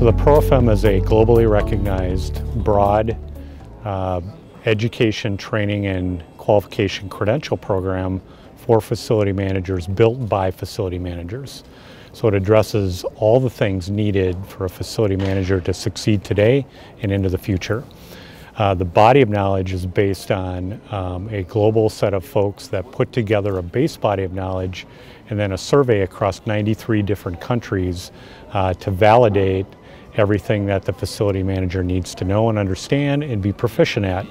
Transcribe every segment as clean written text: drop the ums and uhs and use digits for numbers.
the ProFM is a globally recognized, broad education, training, and qualification credential program for facility managers built by facility managers. So it addresses all the things needed for a facility manager to succeed today and into the future. The body of knowledge is based on a global set of folks that put together a base body of knowledge and then a survey across 93 different countries to validate everything that the facility manager needs to know and understand and be proficient at.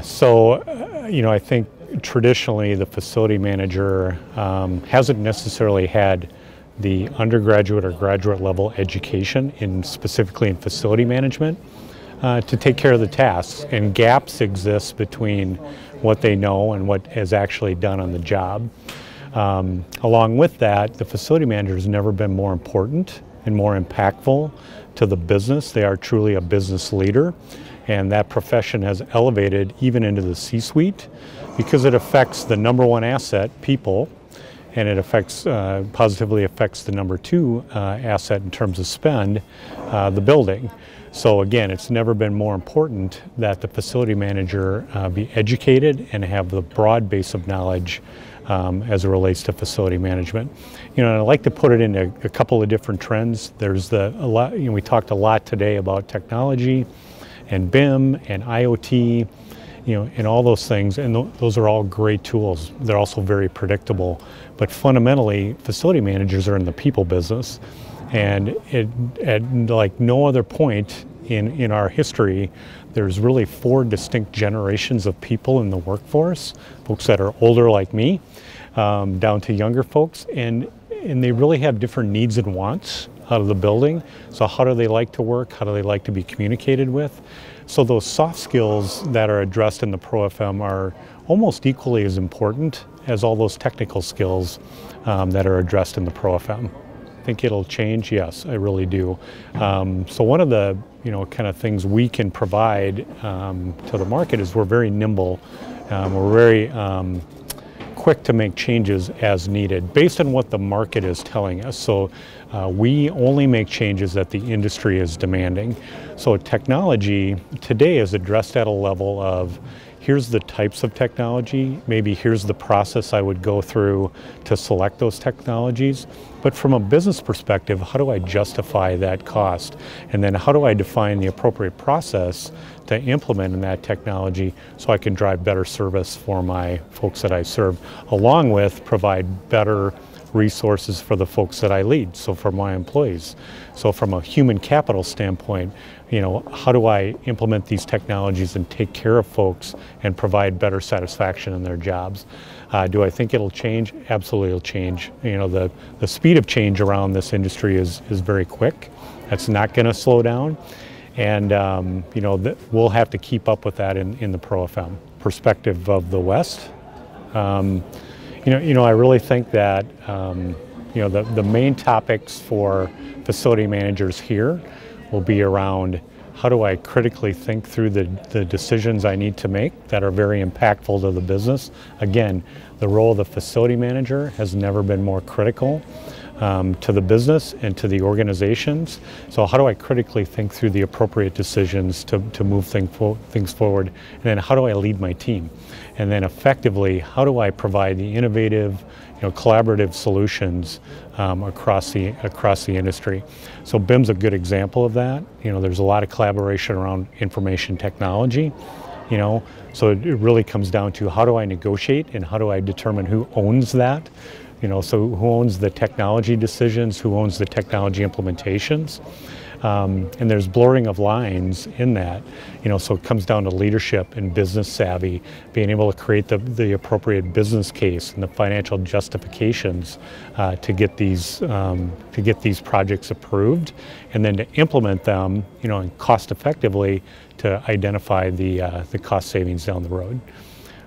So, I think traditionally the facility manager hasn't necessarily had the undergraduate or graduate level education specifically in facility management to take care of the tasks, and gaps exist between what they know and what is actually done on the job. Along with that, the facility manager has never been more important and more impactful to the business. They are truly a business leader, and that profession has elevated even into the C-suite because it affects the number one asset, people, and it positively affects the number two asset in terms of spend, the building. So again, it's never been more important that the facility manager be educated and have the broad base of knowledge as it relates to facility management. And I like to put it into a couple of different trends. There's we talked a lot today about technology and BIM and IoT, and all those things, and those are all great tools. They're also very predictable, but fundamentally, facility managers are in the people business, and at like no other point in our history, there's really 4 distinct generations of people in the workforce, folks that are older like me, down to younger folks, and they really have different needs and wants out of the building. So how do they like to work? How do they like to be communicated with? So those soft skills that are addressed in the ProFM are almost equally as important as all those technical skills that are addressed in the ProFM. Think it'll change? Yes, I really do. So one of the kind of things we can provide to the market is we're very nimble. We're very quick to make changes as needed based on what the market is telling us. So we only make changes that the industry is demanding. So technology today is addressed at a level of, here's the types of technology, maybe here's the process I would go through to select those technologies. But from a business perspective, how do I justify that cost? And then how do I define the appropriate process to implement in that technology so I can drive better service for my folks that I serve, along with provide better resources for the folks that I lead, so for my employees. So from a human capital standpoint, how do I implement these technologies and take care of folks and provide better satisfaction in their jobs? Do I think it'll change? Absolutely it'll change. The speed of change around this industry is very quick. That's not going to slow down. And we'll have to keep up with that in the ProFM perspective of the West. I really think that the main topics for facility managers here will be around how do I critically think through the decisions I need to make that are very impactful to the business. Again, the role of the facility manager has never been more critical to the business and to the organizations. So how do I critically think through the appropriate decisions to move things forward? And then how do I lead my team? And then effectively, how do I provide the innovative, collaborative solutions across the industry? So BIM's a good example of that. There's a lot of collaboration around information technology. So it really comes down to how do I negotiate and how do I determine who owns that? So who owns the technology decisions, who owns the technology implementations? And there's blurring of lines in that, so it comes down to leadership and business savvy, being able to create the appropriate business case and the financial justifications to get these projects approved, and then to implement them, and cost effectively to identify the cost savings down the road.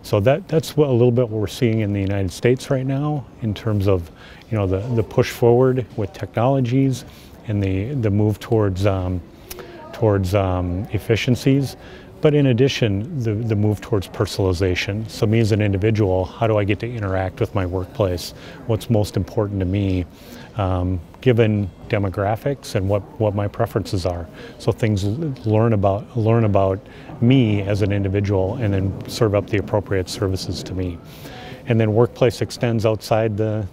So that's a little bit what we're seeing in the United States right now in terms of the push forward with technologies and the move towards efficiencies. But in addition, the move towards personalization. So me as an individual, how do I get to interact with my workplace? What's most important to me, given demographics and what my preferences are. So things learn about me as an individual and then serve up the appropriate services to me. And then workplace extends outside the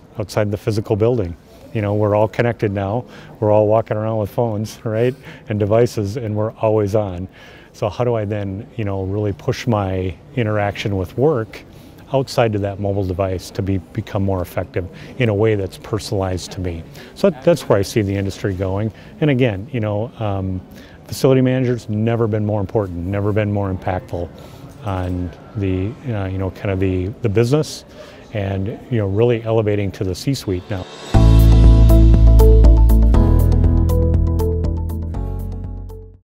physical building. You know, we're all connected now. We're all walking around with phones, right, and devices, and we're always on. So how do I then, you know, really push my interaction with work outside of that mobile device to become more effective in a way that's personalized to me? So that's where I see the industry going. And again, you know, facility managers never been more important, never been more impactful on the, you know, kind of the business, and, you know, really elevating to the C-suite now.